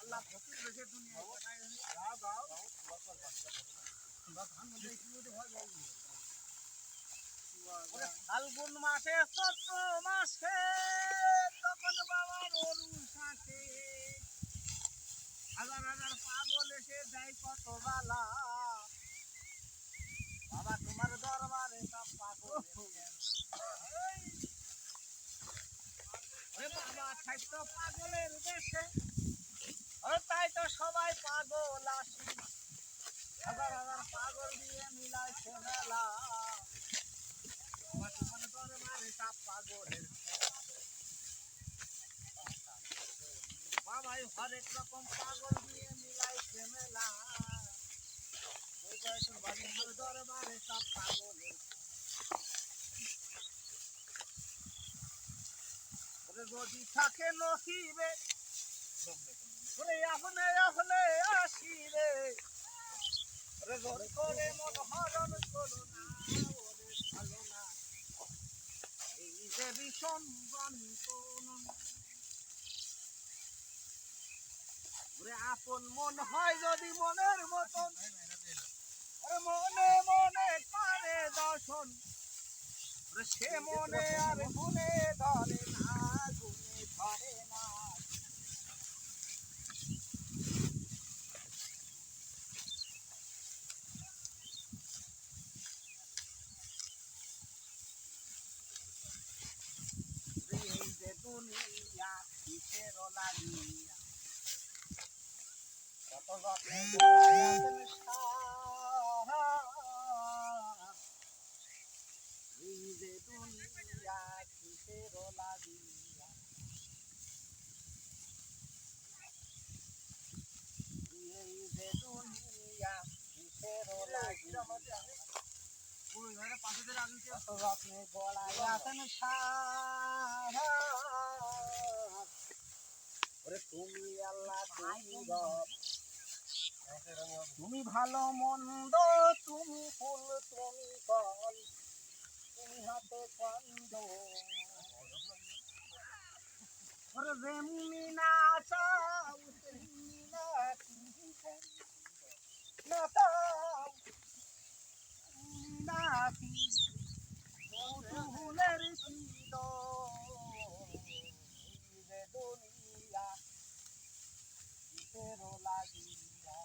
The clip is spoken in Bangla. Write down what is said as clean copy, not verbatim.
আল্লাহ ফকির রেখে দুনিয়া গাও গাও ফাল্গুন মাসে চৈত্র মাসে তখন বাবার অরুণ শাকে হাজার হাজার পাগল এসে দেয় কত বালা বাবা তোমার দরবারে সব পাগল বাবা থাকতো পাগলের দেশে তাই তো সবাই পাগল আসি হাজার হাজার পাগল দিয়ে মিলাইছে মেলা তোমার দরবারে সব পাগলের বাবাই হরেক রকম পাগল দিয়ে মিলাইছে মেলা দরবারে সব পাগলের যদি থাকে নসিবে আপনি আপনি আসিবে করে মন হরণ করো না ওরে ভালো না এই যে ভীষণ ওরে আপন মন হয় যদি মনের মতন মনে মনে করে দর্শন সে মনে আর গুনে ধরে না গুনে ধরে না এই যে দুনিয়া কিসের লাগিয়া কত যত্নে এই যে দুনিয়া কিসের লাগিয়া এই যে দুনিয়া কিসের লাগিয়া কত যত্নে গলায় আছেন তুমি আল্লাহ তুমি ভালো মন্দ তুমি ফুল তুমি ফল তুমি হাতে কন্দ যেমনি না চাও তেমনি না চাও নাকি ফুলের ছিল যে দুনিয়া কিসের লাগিয়া